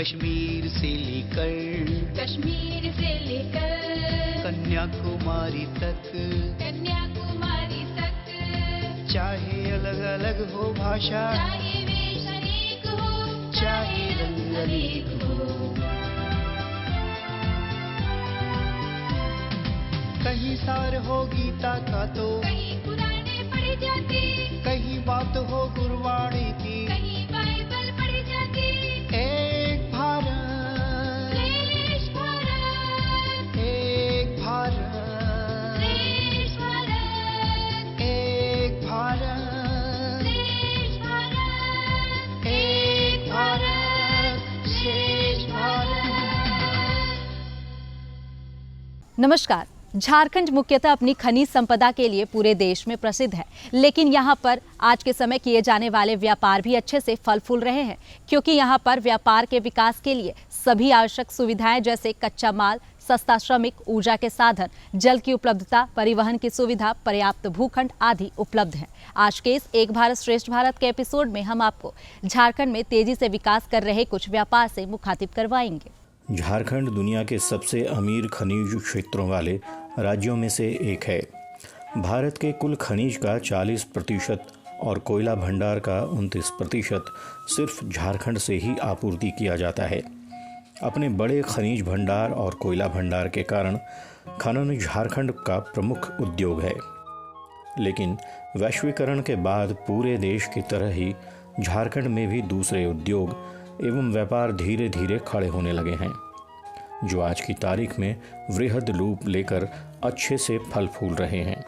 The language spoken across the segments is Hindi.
कश्मीर से लेकर कन्याकुमारी तक चाहे अलग अलग हो भाषा, चाहे वेश अनेक हो, चाहे रंग अनेक हो, कहीं सार हो गीता का तो कहीं पुराने पढ़ी जाती, कहीं बात हो गुरबाणी की, कहीं बाइबल पढ़ी जाती। एक भारत, श्रेष्ठ भारत, एक भारत, श्रेष्ठ भारत, एक भारत, श्रेष्ठ भारत, एक भारत, श्रेष्ठ भारत। नमस्कार। झारखंड मुख्यतः अपनी खनिज संपदा के लिए पूरे देश में प्रसिद्ध है, लेकिन यहाँ पर आज के समय किए जाने वाले व्यापार भी अच्छे से फल फूल रहे हैं, क्योंकि यहाँ पर व्यापार के विकास के लिए सभी आवश्यक सुविधाएं जैसे कच्चा माल, सस्ता श्रमिक, ऊर्जा के साधन, जल की उपलब्धता, परिवहन की सुविधा, पर्याप्त भूखंड आदि उपलब्ध हैं। आज के इस एक भारत श्रेष्ठ भारत के एपिसोड में हम आपको झारखंड में तेजी से विकास कर रहे कुछ व्यापार से मुखातिब करवाएंगे। झारखंड दुनिया के सबसे अमीर खनिज क्षेत्रों वाले राज्यों में से एक है। भारत के कुल खनिज का 40% और कोयला भंडार का 29% सिर्फ झारखंड से ही आपूर्ति किया जाता है। अपने बड़े खनिज भंडार और कोयला भंडार के कारण खनन झारखंड का प्रमुख उद्योग है। लेकिन वैश्वीकरण के बाद पूरे देश की तरह ही झारखंड में भी दूसरे उद्योग एवं व्यापार धीरे धीरे खड़े होने लगे हैं, जो आज की तारीख में वृहद रूप लेकर अच्छे से फल फूल रहे हैं।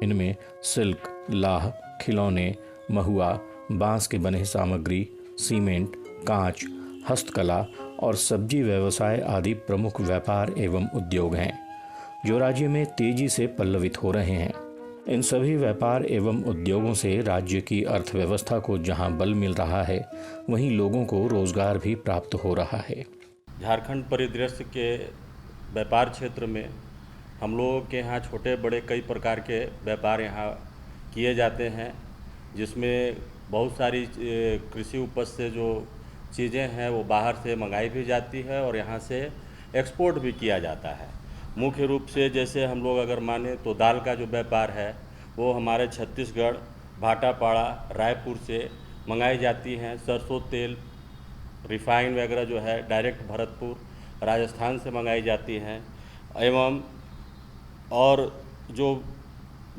इनमें सिल्क, लाह, खिलौने, महुआ, बांस के बने सामग्री, सीमेंट, कांच, हस्तकला और सब्जी व्यवसाय आदि प्रमुख व्यापार एवं उद्योग हैं, जो राज्य में तेजी से पल्लवित हो रहे हैं। इन सभी व्यापार एवं उद्योगों से राज्य की अर्थव्यवस्था को जहां बल मिल रहा है, वहीं लोगों को रोजगार भी प्राप्त हो रहा है। झारखंड परिदृश्य के व्यापार क्षेत्र में हम लोगों के यहाँ छोटे बड़े कई प्रकार के व्यापार यहाँ किए जाते हैं, जिसमें बहुत सारी कृषि उपज से जो चीज़ें हैं वो बाहर से मंगाई भी जाती है और यहाँ से एक्सपोर्ट भी किया जाता है। मुख्य रूप से जैसे हम लोग अगर माने तो दाल का जो व्यापार है वो हमारे छत्तीसगढ़, भाटापाड़ा, रायपुर से मंगाई जाती हैं। सरसों तेल, रिफाइन वगैरह जो है डायरेक्ट भरतपुर, राजस्थान से मंगाई जाती हैं। एवं और जो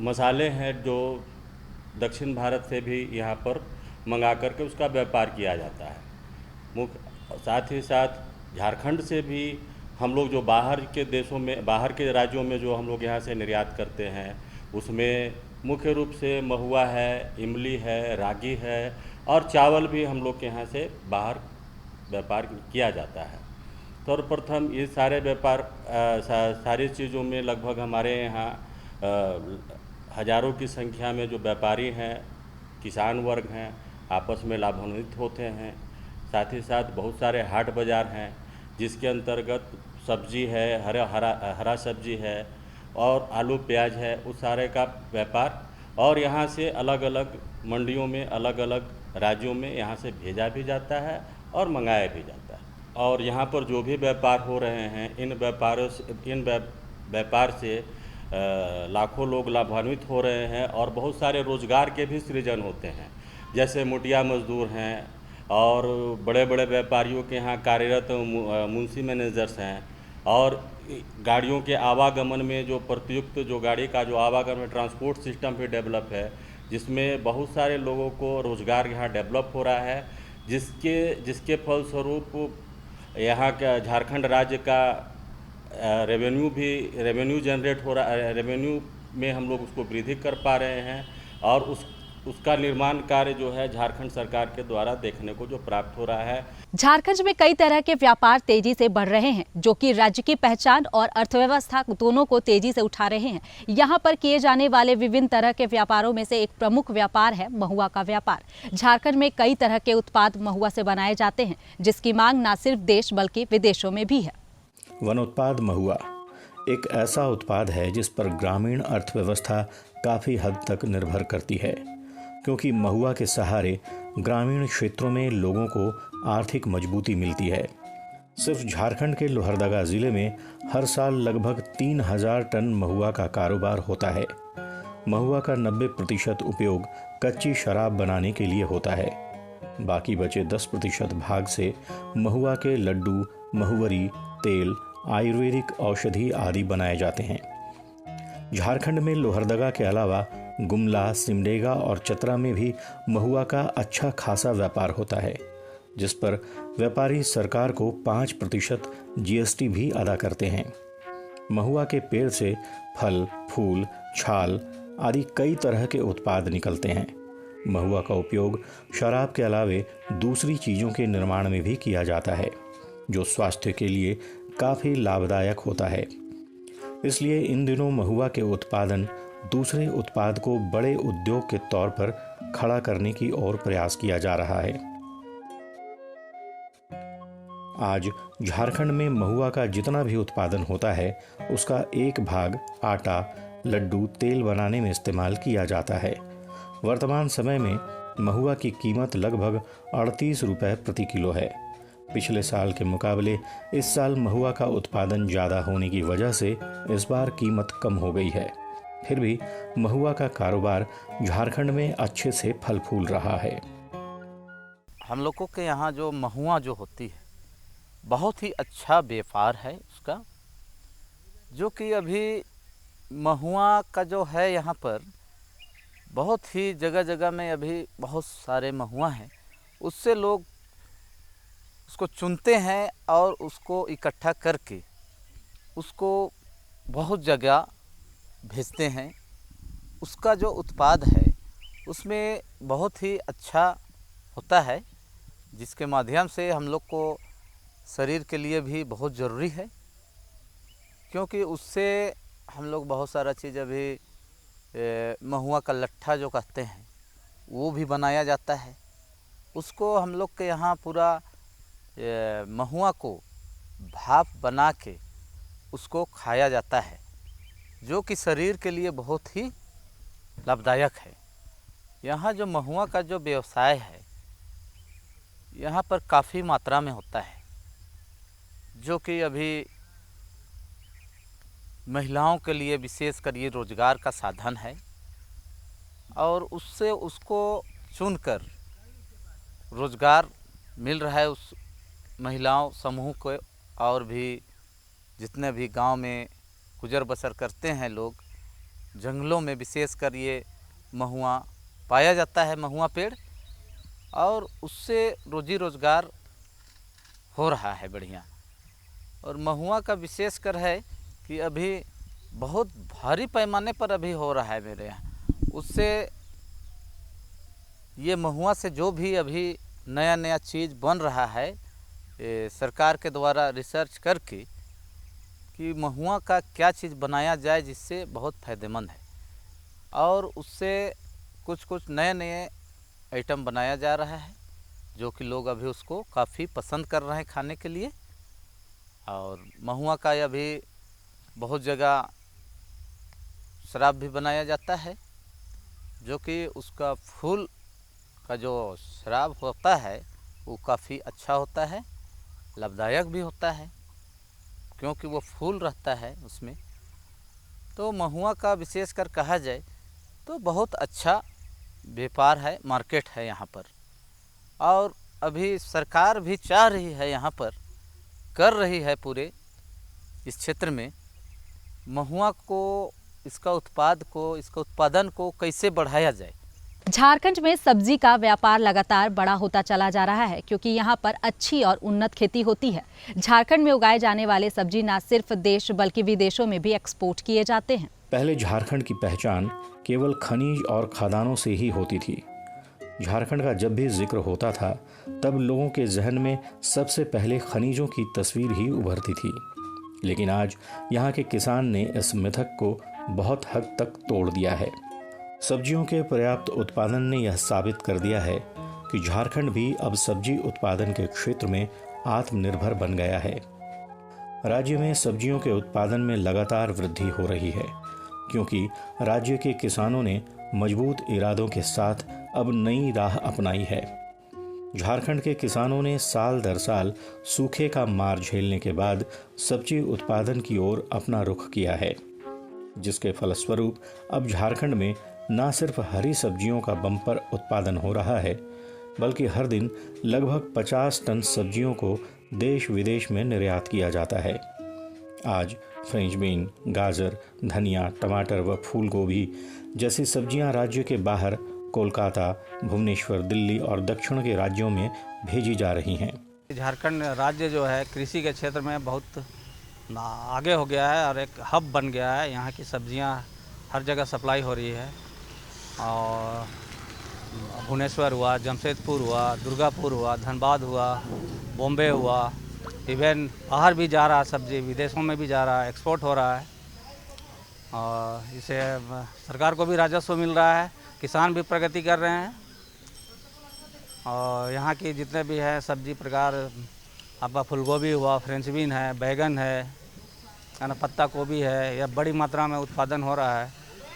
मसाले हैं जो दक्षिण भारत से भी यहाँ पर मंगा करके उसका व्यापार किया जाता है। साथ ही साथ झारखंड से भी हम लोग जो बाहर के देशों में, बाहर के राज्यों में जो हम लोग यहाँ से निर्यात करते हैं, उसमें मुख्य रूप से महुआ है, इमली है, रागी है और चावल भी हम लोग के यहाँ से बाहर व्यापार किया जाता है। सर्वप्रथम ये सारे व्यापार सारी चीज़ों में लगभग हमारे यहाँ हजारों की संख्या में जो व्यापारी हैं, किसान वर्ग हैं, आपस में लाभान्वित होते हैं। साथ ही साथ बहुत सारे हाट बाज़ार हैं, जिसके अंतर्गत सब्जी है, हरा सब्जी है और आलू प्याज है, उस सारे का व्यापार और यहाँ से अलग अलग मंडियों में, अलग अलग राज्यों में यहाँ से भेजा भी जाता है और मंगाया भी जाता है। और यहाँ पर जो भी व्यापार हो रहे हैं, इन व्यापार से लाखों लोग लाभान्वित हो रहे हैं और बहुत सारे रोजगार के भी सृजन होते हैं। जैसे मुटिया मजदूर हैं और बड़े बड़े व्यापारियों के यहाँ कार्यरत मुंशी मैनेजर्स हैं और गाड़ियों के आवागमन में जो प्रयुक्त जो गाड़ी का जो आवागमन ट्रांसपोर्ट सिस्टम भी डेवलप है, जिसमें बहुत सारे लोगों को रोज़गार यहाँ डेवलप हो रहा है, जिसके फलस्वरूप यहाँ का झारखंड राज्य का रेवेन्यू जनरेट हो रहा है। रेवेन्यू में हम लोग उसको वृद्धि कर पा रहे हैं और उसका निर्माण कार्य जो है झारखंड सरकार के द्वारा देखने को जो प्राप्त हो रहा है। झारखंड में कई तरह के व्यापार तेजी से बढ़ रहे हैं, जो कि राज्य की पहचान और अर्थव्यवस्था दोनों को तेजी से उठा रहे हैं। यहाँ पर किए जाने वाले विभिन्न तरह के व्यापारों में से एक प्रमुख व्यापार है महुआ का व्यापार। झारखंड में कई तरह के उत्पाद महुआ से बनाए जाते हैं, जिसकी मांग न सिर्फ देश बल्कि विदेशों में भी है। वन उत्पाद महुआ एक ऐसा उत्पाद है जिस पर ग्रामीण अर्थव्यवस्था काफ़ी हद तक निर्भर करती है, क्योंकि महुआ के सहारे ग्रामीण क्षेत्रों में लोगों को आर्थिक मजबूती मिलती है। सिर्फ झारखंड के लोहरदगा जिले में हर साल लगभग 3000 टन महुआ का कारोबार होता है। महुआ का 90% उपयोग कच्ची शराब बनाने के लिए होता है। बाकी बचे 10% भाग से महुआ के लड्डू, महुवरी, तेल, आयुर्वेदिक औषधि आदि बनाए जाते हैं। झारखंड में लोहरदगा के अलावा गुमला, सिमडेगा और चतरा में भी महुआ का अच्छा खासा व्यापार होता है, जिस पर व्यापारी सरकार को 5% GST भी अदा करते हैं। महुआ के पेड़ से फल, फूल, छाल आदि कई तरह के उत्पाद निकलते हैं। महुआ का उपयोग शराब के अलावे दूसरी चीज़ों के निर्माण में भी किया जाता है, जो स्वास्थ्य के लिए काफ़ी लाभदायक होता है। इसलिए इन दिनों महुआ के उत्पादन दूसरे उत्पाद को बड़े उद्योग के तौर पर खड़ा करने की ओर प्रयास किया जा रहा है। आज झारखंड में महुआ का जितना भी उत्पादन होता है, उसका एक भाग आटा, लड्डू, तेल बनाने में इस्तेमाल किया जाता है। वर्तमान समय में महुआ की कीमत लगभग 38 रुपये प्रति किलो है। पिछले साल के मुकाबले इस साल महुआ का उत्पादन ज़्यादा होने की वजह से इस बार कीमत कम हो गई है। फिर भी महुआ का कारोबार झारखंड में अच्छे से फल फूल रहा है। हम लोगों के यहाँ जो महुआ जो होती है, बहुत ही अच्छा व्यापार है उसका, जो कि अभी महुआ का जो है यहाँ पर बहुत ही जगह जगह में अभी बहुत सारे महुआ हैं। उससे लोग उसको चुनते हैं और उसको इकट्ठा करके उसको बहुत जगह भेजते हैं। उसका जो उत्पाद है उसमें बहुत ही अच्छा होता है, जिसके माध्यम से हम लोग को शरीर के लिए भी बहुत ज़रूरी है, क्योंकि उससे हम लोग बहुत सारा चीज़ अभी महुआ का लट्ठा जो कहते हैं वो भी बनाया जाता है। उसको हम लोग के यहाँ पूरा महुआ को भाप बना के उसको खाया जाता है, जो कि शरीर के लिए बहुत ही लाभदायक है। यहाँ जो महुआ का जो व्यवसाय है यहाँ पर काफ़ी मात्रा में होता है, जो कि अभी महिलाओं के लिए विशेषकर ये रोज़गार का साधन है। और उससे उसको चुनकर रोज़गार मिल रहा है उस महिलाओं समूह को, और भी जितने भी गांव में गुजर बसर करते हैं लोग, जंगलों में विशेषकर ये महुआ पाया जाता है, महुआ पेड़, और उससे रोजी रोज़गार हो रहा है बढ़िया। और महुआ का विशेषकर है कि अभी बहुत भारी पैमाने पर अभी हो रहा है मेरे यहाँ। उससे ये महुआ से जो भी अभी नया नया चीज़ बन रहा है, सरकार के द्वारा रिसर्च करके कि महुआ का क्या चीज़ बनाया जाए जिससे बहुत फ़ायदेमंद है, और उससे कुछ कुछ नए नए आइटम बनाया जा रहा है, जो कि लोग अभी उसको काफ़ी पसंद कर रहे हैं खाने के लिए। और महुआ का अभी बहुत जगह शराब भी बनाया जाता है, जो कि उसका फूल का जो शराब होता है वो काफ़ी अच्छा होता है, लाभदायक भी होता है, क्योंकि वो फूल रहता है उसमें। तो महुआ का विशेषकर कहा जाए तो बहुत अच्छा व्यापार है, मार्केट है यहाँ पर। और अभी सरकार भी चाह रही है, यहाँ पर कर रही है पूरे इस क्षेत्र में, महुआ को, इसका उत्पादन को कैसे बढ़ाया जाए। झारखंड में सब्जी का व्यापार लगातार बड़ा होता चला जा रहा है, क्योंकि यहाँ पर अच्छी और उन्नत खेती होती है। झारखंड में उगाए जाने वाले सब्जी न सिर्फ देश बल्कि विदेशों में भी एक्सपोर्ट किए जाते हैं। पहले झारखंड की पहचान केवल खनिज और खदानों से ही होती थी। झारखंड का जब भी जिक्र होता था तब लोगों के जहन में सबसे पहले खनिजों की तस्वीर ही उभरती थी। लेकिन आज यहाँ के किसान ने इस मिथक को बहुत हद तक तोड़ दिया है। सब्जियों के पर्याप्त उत्पादन ने यह साबित कर दिया है कि झारखंड भी अब सब्जी उत्पादन के क्षेत्र में आत्मनिर्भर बन गया है। राज्य में सब्जियों के उत्पादन में लगातार वृद्धि हो रही है, क्योंकि राज्य के किसानों ने मजबूत इरादों के साथ अब नई राह अपनाई है। झारखंड के किसानों ने साल दर साल सूखे का मार झेलने के बाद सब्जी उत्पादन की ओर अपना रुख किया है, जिसके फलस्वरूप अब झारखंड में न सिर्फ हरी सब्जियों का बम्पर उत्पादन हो रहा है, बल्कि हर दिन लगभग 50 टन सब्जियों को देश विदेश में निर्यात किया जाता है। आज फ्रेंच बीन, गाजर, धनिया, टमाटर व फूल गोभी जैसी सब्जियां राज्य के बाहर कोलकाता, भुवनेश्वर, दिल्ली और दक्षिण के राज्यों में भेजी जा रही हैं। झारखंड राज्य जो है कृषि के क्षेत्र में बहुत आगे हो गया है और एक हब बन गया है। यहाँ की सब्जियाँ हर जगह सप्लाई हो रही है और भुवनेश्वर हुआ, जमशेदपुर हुआ, दुर्गापुर हुआ, धनबाद हुआ, बॉम्बे हुआ, इवन बाहर भी जा रहा है सब्जी, विदेशों में भी जा रहा है, एक्सपोर्ट हो रहा है और इससे सरकार को भी राजस्व मिल रहा है, किसान भी प्रगति कर रहे हैं और यहाँ की जितने भी है सब्जी प्रकार, आपका फूलगोभी हुआ, फ्रेंच बीन है, बैगन है ना, पत्ता गोभी है, यह बड़ी मात्रा में उत्पादन हो रहा है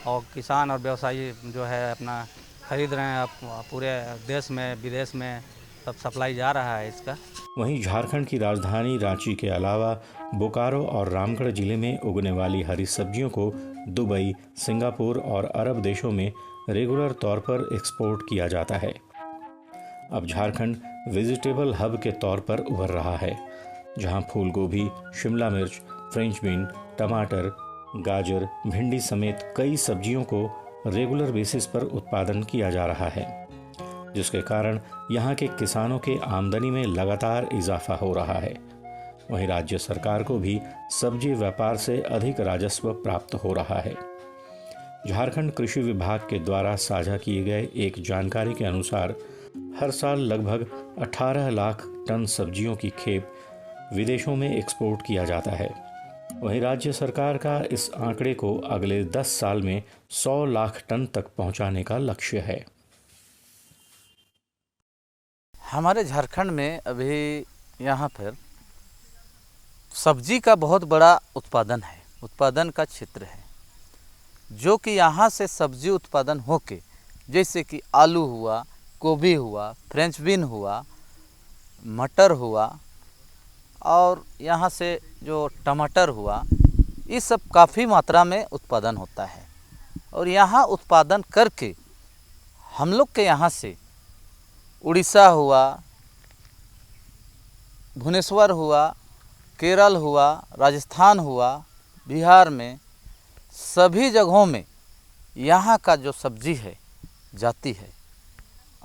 और किसान और व्यवसायी जो है अपना खरीद रहे हैं। पूरे देश में विदेश में सब सप्लाई जा रहा है इसका। वहीं झारखंड की राजधानी रांची के अलावा बोकारो और रामगढ़ जिले में उगने वाली हरी सब्जियों को दुबई, सिंगापुर और अरब देशों में रेगुलर तौर पर एक्सपोर्ट किया जाता है। अब झारखंड वेजिटेबल हब के तौर पर उभर रहा है, जहां फूल गोभी, शिमला मिर्च, फ्रेंच बीन, टमाटर, गाजर, भिंडी समेत कई सब्जियों को रेगुलर बेसिस पर उत्पादन किया जा रहा है, जिसके कारण यहाँ के किसानों के आमदनी में लगातार इजाफा हो रहा है। वहीं राज्य सरकार को भी सब्जी व्यापार से अधिक राजस्व प्राप्त हो रहा है। झारखंड कृषि विभाग के द्वारा साझा किए गए एक जानकारी के अनुसार हर साल लगभग 18 लाख टन सब्जियों की खेप विदेशों में एक्सपोर्ट किया जाता है। वहीं राज्य सरकार का इस आंकड़े को अगले 10 साल में 100 लाख टन तक पहुंचाने का लक्ष्य है। हमारे झारखंड में अभी यहाँ पर सब्जी का बहुत बड़ा उत्पादन है, उत्पादन का क्षेत्र है, जो कि यहाँ से सब्जी उत्पादन होके जैसे कि आलू हुआ, गोभी हुआ, फ्रेंच बीन हुआ, मटर हुआ और यहाँ से जो टमाटर हुआ, ये सब काफ़ी मात्रा में उत्पादन होता है और यहाँ उत्पादन करके हम लोग के यहाँ से उड़ीसा हुआ, भुवनेश्वर हुआ, केरल हुआ, राजस्थान हुआ, बिहार में सभी जगहों में यहाँ का जो सब्जी है जाती है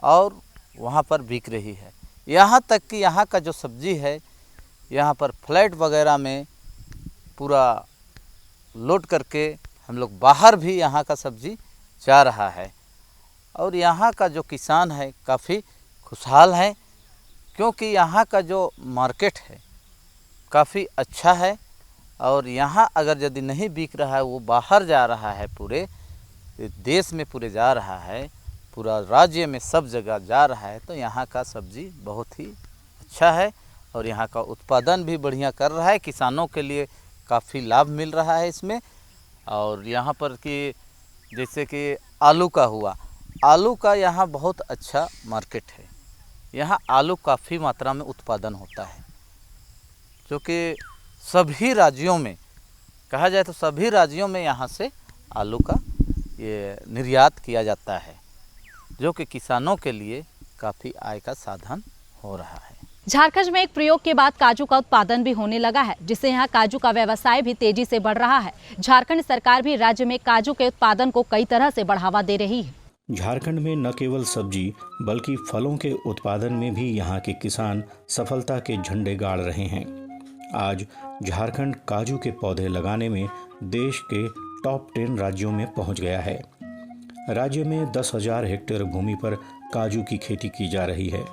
और वहाँ पर बिक रही है। यहाँ तक कि यहाँ का जो सब्जी है यहाँ पर फ्लाइट वगैरह में पूरा लोड करके हम लोग बाहर भी यहाँ का सब्जी जा रहा है और यहाँ का जो किसान है काफ़ी खुशहाल है, क्योंकि यहाँ का जो मार्केट है काफ़ी अच्छा है और यहाँ अगर यदि नहीं बिक रहा है, वो बाहर जा रहा है, पूरे देश में पूरे जा रहा है, पूरा राज्य में सब जगह जा रहा है, तो यहाँ का सब्जी बहुत ही अच्छा है और यहाँ का उत्पादन भी बढ़िया कर रहा है। किसानों के लिए काफ़ी लाभ मिल रहा है इसमें। और यहाँ पर कि जैसे कि आलू का हुआ, आलू का यहाँ बहुत अच्छा मार्केट है, यहाँ आलू काफ़ी मात्रा में उत्पादन होता है, जो कि सभी राज्यों में कहा जाए तो सभी राज्यों में यहाँ से आलू का ये निर्यात किया जाता है, जो कि किसानों के लिए काफ़ी आय का साधन हो रहा है। झारखंड में एक प्रयोग के बाद काजू का उत्पादन भी होने लगा है, जिससे यहाँ काजू का व्यवसाय भी तेजी से बढ़ रहा है। झारखंड सरकार भी राज्य में काजू के उत्पादन को कई तरह से बढ़ावा दे रही है। झारखंड में न केवल सब्जी बल्कि फलों के उत्पादन में भी यहाँ के किसान सफलता के झंडे गाड़ रहे हैं। आज झारखंड काजू के पौधे लगाने में देश के टॉप 10 राज्यों में पहुँच गया है। राज्य में 10,000 हेक्टेयर भूमि पर काजू की खेती की जा रही है।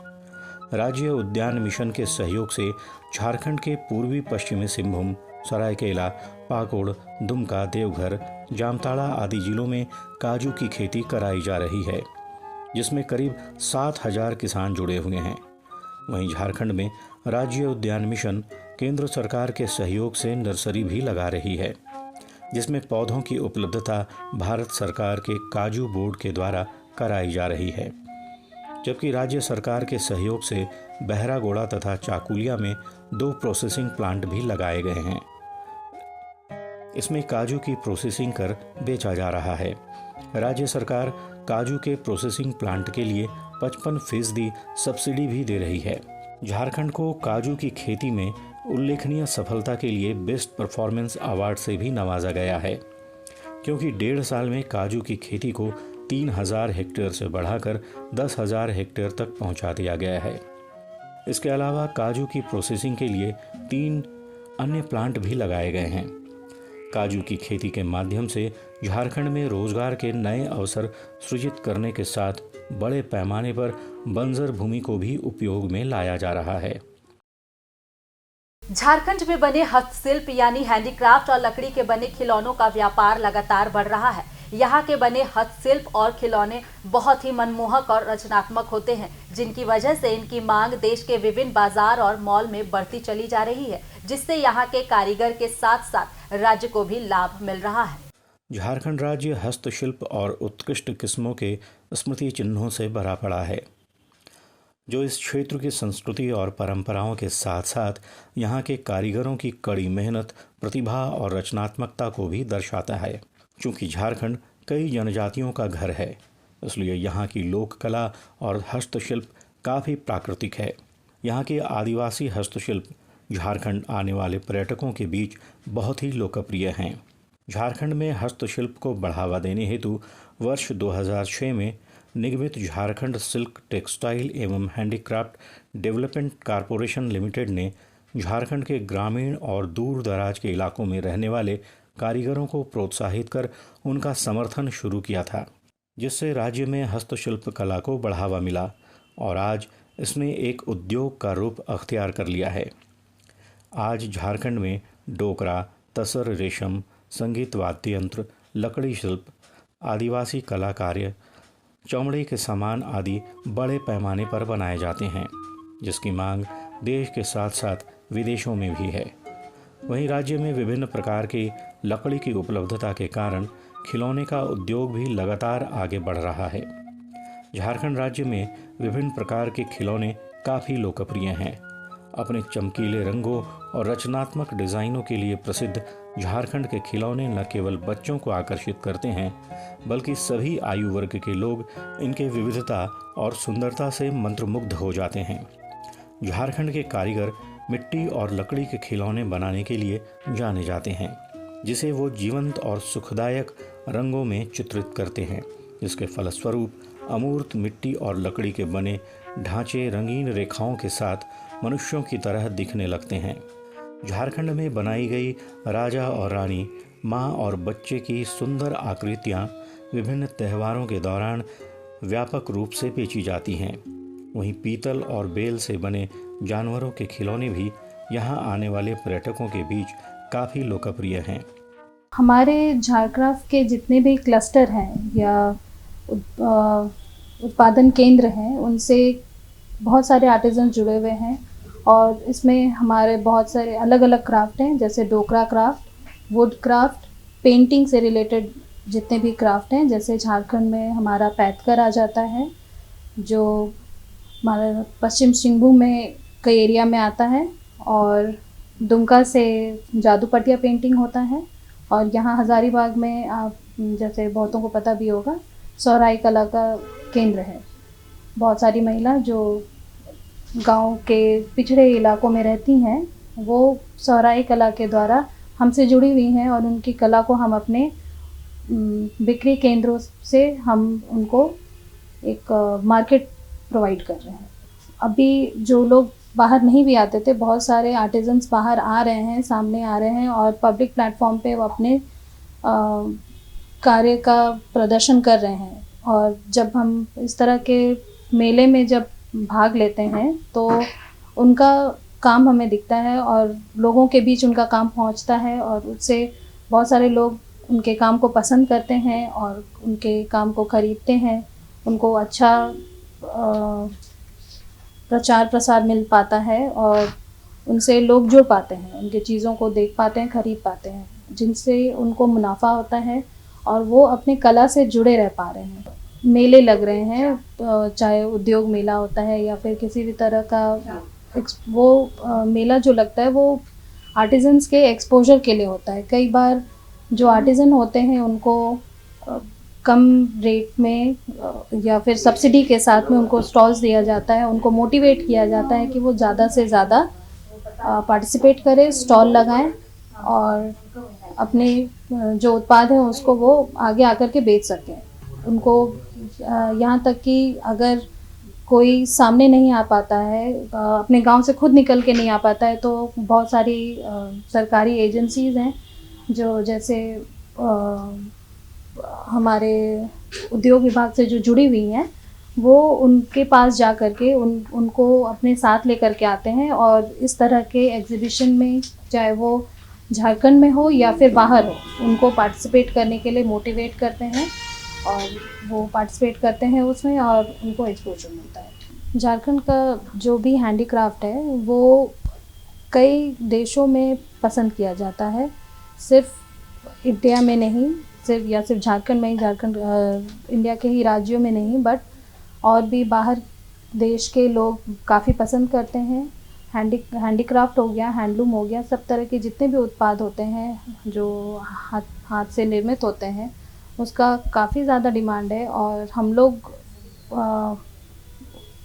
राज्य उद्यान मिशन के सहयोग से झारखंड के पूर्वी पश्चिमी सिंहभूम, सरायकेला, पाकुड़, दुमका, देवघर, जामताड़ा आदि जिलों में काजू की खेती कराई जा रही है, जिसमें करीब 7,000 किसान जुड़े हुए हैं। वहीं झारखंड में राज्य उद्यान मिशन केंद्र सरकार के सहयोग से नर्सरी भी लगा रही है, जिसमें पौधों की उपलब्धता भारत सरकार के काजू बोर्ड के द्वारा कराई जा रही है। जबकि राज्य सरकार के सहयोग से बहरागोड़ा तथा चाकुलिया में 2 प्रोसेसिंग प्लांट भी लगाए गए हैं। इसमें काजू की प्रोसेसिंग कर बेचा जा रहा है। राज्य सरकार काजू के प्रोसेसिंग प्लांट के लिए 55% सब्सिडी भी दे रही है। झारखंड को काजू की खेती में उल्लेखनीय सफलता के लिए बेस्ट परफॉर्मेंस अवार्ड से भी नवाजा गया है, क्योंकि 1.5 साल में काजू की खेती को 3000 हेक्टेयर से बढ़ाकर 10,000 हेक्टेयर तक पहुंचा दिया गया है। इसके अलावा काजू की प्रोसेसिंग के लिए 3 अन्य प्लांट भी लगाए गए हैं। काजू की खेती के माध्यम से झारखंड में रोजगार के नए अवसर सृजित करने के साथ बड़े पैमाने पर बंजर भूमि को भी उपयोग में लाया जा रहा है। झारखंड में बने हस्तशिल्प यानी हैंडीक्राफ्ट और लकड़ी के बने खिलौनों का व्यापार लगातार बढ़ रहा है। यहाँ के बने हस्तशिल्प और खिलौने बहुत ही मनमोहक और रचनात्मक होते हैं, जिनकी वजह से इनकी मांग देश के विभिन्न बाजार और मॉल में बढ़ती चली जा रही है, जिससे यहाँ के कारीगर के साथ साथ राज्य को भी लाभ मिल रहा है। झारखंड राज्य हस्तशिल्प और उत्कृष्ट किस्मों के स्मृति चिन्हों से भरा पड़ा है, जो इस क्षेत्र की संस्कृति और परंपराओं के साथ साथ यहाँ के कारीगरों की कड़ी मेहनत, प्रतिभा और रचनात्मकता को भी दर्शाता है। चूँकि झारखंड कई जनजातियों का घर है, इसलिए यहाँ की लोक कला और हस्तशिल्प काफ़ी प्राकृतिक है। यहाँ के आदिवासी हस्तशिल्प झारखंड आने वाले पर्यटकों के बीच बहुत ही लोकप्रिय हैं। झारखंड में हस्तशिल्प को बढ़ावा देने हेतु वर्ष 2006 में निगमित झारखंड सिल्क टेक्सटाइल एवं हैंडीक्राफ्ट डेवलपमेंट कॉरपोरेशन लिमिटेड ने झारखंड के ग्रामीण और दूर दराज के इलाकों में रहने वाले कारीगरों को प्रोत्साहित कर उनका समर्थन शुरू किया था, जिससे राज्य में हस्तशिल्प कला को बढ़ावा मिला और आज इसने एक उद्योग का रूप अख्तियार कर लिया है। आज झारखंड में डोकरा, तसर, रेशम, संगीत वाद्य यंत्र, लकड़ी शिल्प, आदिवासी कला कार्य, चमड़े के सामान आदि बड़े पैमाने पर बनाए जाते हैं, जिसकी मांग देश के साथ साथ विदेशों में भी है। वहीं राज्य में विभिन्न प्रकार की लकड़ी की उपलब्धता के कारण खिलौने का उद्योग भी लगातार आगे बढ़ रहा है। झारखंड राज्य में विभिन्न प्रकार के खिलौने काफ़ी लोकप्रिय हैं। अपने चमकीले रंगों और रचनात्मक डिज़ाइनों के लिए प्रसिद्ध झारखंड के खिलौने न केवल बच्चों को आकर्षित करते हैं, बल्कि सभी आयु वर्ग के लोग इनके विविधता और सुंदरता से मंत्रमुग्ध हो जाते हैं। झारखंड के कारीगर मिट्टी और लकड़ी के खिलौने बनाने के लिए जाने जाते हैं, जिसे वो जीवंत और सुखदायक रंगों में चित्रित करते हैं, जिसके फलस्वरूप अमूर्त मिट्टी और लकड़ी के बने ढांचे रंगीन रेखाओं के साथ मनुष्यों की तरह दिखने लगते हैं। झारखंड में बनाई गई राजा और रानी, माँ और बच्चे की सुंदर आकृतियाँ विभिन्न त्योहारों के दौरान व्यापक रूप से बेची जाती हैं। वहीं पीतल और बेल से बने जानवरों के खिलौने भी यहाँ आने वाले पर्यटकों के बीच काफ़ी लोकप्रिय हैं। हमारे झारक्राफ्ट के जितने भी क्लस्टर हैं या उत्पादन केंद्र हैं, उनसे बहुत सारे आर्टिजन जुड़े हुए हैं और इसमें हमारे बहुत सारे अलग अलग क्राफ्ट हैं, जैसे डोकरा क्राफ्ट, वुड क्राफ्ट, पेंटिंग से रिलेटेड जितने भी क्राफ्ट हैं। जैसे झारखंड में हमारा पैथकर आ जाता है, जो हमारा पश्चिम सिंहभूम में कई एरिया में आता है, और दुमका से जादू पटिया पेंटिंग होता है, और यहाँ हज़ारीबाग में आप जैसे बहुतों को पता भी होगा सौराई कला का केंद्र है। बहुत सारी महिला जो गांव के पिछड़े इलाकों में रहती हैं, वो सौराई कला के द्वारा हमसे जुड़ी हुई हैं और उनकी कला को हम अपने बिक्री केंद्रों से हम उनको एक मार्केट प्रोवाइड कर रहे हैं। अभी जो लोग बाहर नहीं भी आते थे, बहुत सारे आर्टिजन्स बाहर आ रहे हैं, सामने आ रहे हैं और पब्लिक प्लेटफॉर्म पे वो अपने कार्य का प्रदर्शन कर रहे हैं। और जब हम इस तरह के मेले में जब भाग लेते हैं तो उनका काम हमें दिखता है और लोगों के बीच उनका काम पहुंचता है और उससे बहुत सारे लोग उनके काम को पसंद करते हैं और उनके काम को खरीदते हैं। उनको अच्छा प्रचार प्रसार मिल पाता है और उनसे लोग जुड़ पाते हैं, उनके चीज़ों को देख पाते हैं, खरीद पाते हैं, जिनसे उनको मुनाफा होता है और वो अपने कला से जुड़े रह पा रहे हैं। मेले लग रहे हैं, चाहे उद्योग मेला होता है या फिर किसी भी तरह का मेला जो लगता है वो आर्टिजन्स के एक्सपोजर के लिए होता है। कई बार जो आर्टिजन होते हैं उनको कम रेट में या फिर सब्सिडी के साथ में उनको स्टॉल्स दिया जाता है, उनको मोटिवेट किया जाता है कि वो ज़्यादा से ज़्यादा पार्टिसिपेट करें, स्टॉल लगाएं और अपने जो उत्पाद हैं उसको वो आगे आकर के बेच सकें। उनको यहाँ तक कि अगर कोई सामने नहीं आ पाता है, अपने गांव से खुद निकल के नहीं आ पाता है, तो बहुत सारी सरकारी एजेंसीज़ हैं जो जैसे हमारे उद्योग विभाग से जो जुड़ी हुई हैं, वो उनके पास जा कर के उनको अपने साथ लेकर के आते हैं और इस तरह के एग्जीबिशन में, चाहे वो झारखंड में हो या फिर बाहर हो, उनको पार्टिसिपेट करने के लिए मोटिवेट करते हैं और वो पार्टिसिपेट करते हैं उसमें और उनको एक्सपोजर मिलता है। झारखंड का जो भी हैंडीक्राफ्ट है वो कई देशों में पसंद किया जाता है, सिर्फ इंडिया में नहीं, सिर्फ झारखंड में ही, इंडिया के ही राज्यों में नहीं, बट और भी बाहर देश के लोग काफ़ी पसंद करते हैं। हैंडीक्राफ्ट हो गया, हैंडलूम हो गया, सब तरह के जितने भी उत्पाद होते हैं जो हाथ से निर्मित होते हैं, उसका काफ़ी ज़्यादा डिमांड है और हम लोग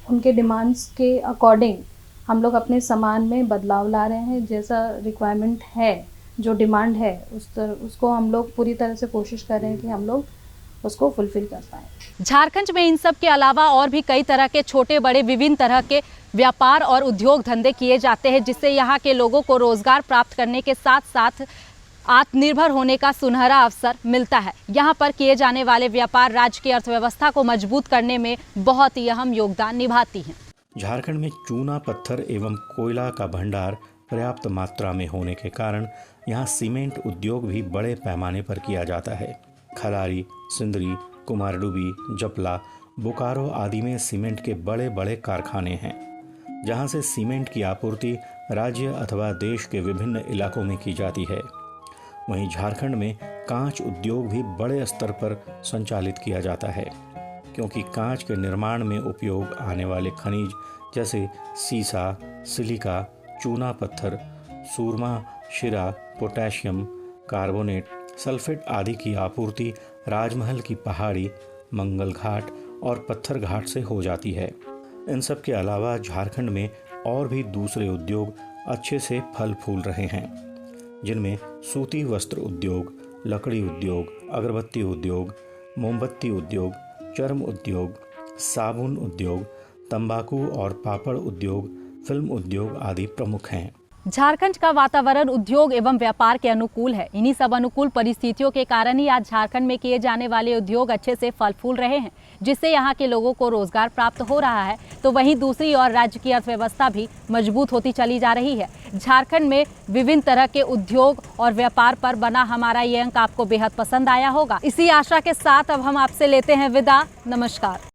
उनके डिमांड्स के अकॉर्डिंग हम लोग अपने सामान में बदलाव ला रहे हैं। जैसा रिक्वायरमेंट है, जो डिमांड है, उसको हम लोग पूरी तरह से कोशिश कर रहे हैं कि हम लोग उसको फुलफिल कर पाएँ। झारखंड में इन सब के अलावा और भी कई तरह के छोटे बड़े विभिन्न तरह के व्यापार और उद्योग धंधे किए जाते हैं, जिससे यहाँ के लोगों को रोजगार प्राप्त करने के साथ साथ आत्मनिर्भर होने का सुनहरा अवसर मिलता है। यहाँ पर किए जाने वाले व्यापार राज्य की अर्थव्यवस्था को मजबूत करने में बहुत ही अहम योगदान निभाती हैं। झारखंड में चूना पत्थर एवं कोयला का भंडार पर्याप्त मात्रा में होने के कारण यहाँ सीमेंट उद्योग भी बड़े पैमाने पर किया जाता है। खलारी, सिंदरी, कुमारडुबी, जपला, बोकारो आदि में सीमेंट के बड़े बड़े कारखाने हैं, जहाँ से सीमेंट की आपूर्ति राज्य अथवा देश के विभिन्न इलाकों में की जाती है। वहीं झारखंड में कांच उद्योग भी बड़े स्तर पर संचालित किया जाता है, क्योंकि कांच के निर्माण में उपयोग आने वाले खनिज जैसे सीसा, सिलिका, चूना पत्थर, सूरमा, शिरा, पोटेशियम, कार्बोनेट, सल्फेट आदि की आपूर्ति राजमहल की पहाड़ी, मंगल घाट और पत्थर घाट से हो जाती है। इन सब के अलावा झारखंड में और भी दूसरे उद्योग अच्छे से फल फूल रहे हैं, जिनमें सूती वस्त्र उद्योग, लकड़ी उद्योग, अगरबत्ती उद्योग, मोमबत्ती उद्योग, चर्म उद्योग, साबुन उद्योग, तंबाकू और पापड़ उद्योग, फिल्म उद्योग आदि प्रमुख हैं। झारखंड का वातावरण उद्योग एवं व्यापार के अनुकूल है। इन्हीं सब अनुकूल परिस्थितियों के कारण ही आज झारखंड में किए जाने वाले उद्योग अच्छे से फल फूल रहे हैं, जिससे यहाँ के लोगों को रोजगार प्राप्त हो रहा है, तो वहीं दूसरी ओर राज्य की अर्थव्यवस्था भी मजबूत होती चली जा रही है। झारखंड में विभिन्न तरह के उद्योग और व्यापार पर बना हमारा ये अंक आपको बेहद पसंद आया होगा। इसी आशा के साथ अब हम आपसे लेते हैं विदा। नमस्कार।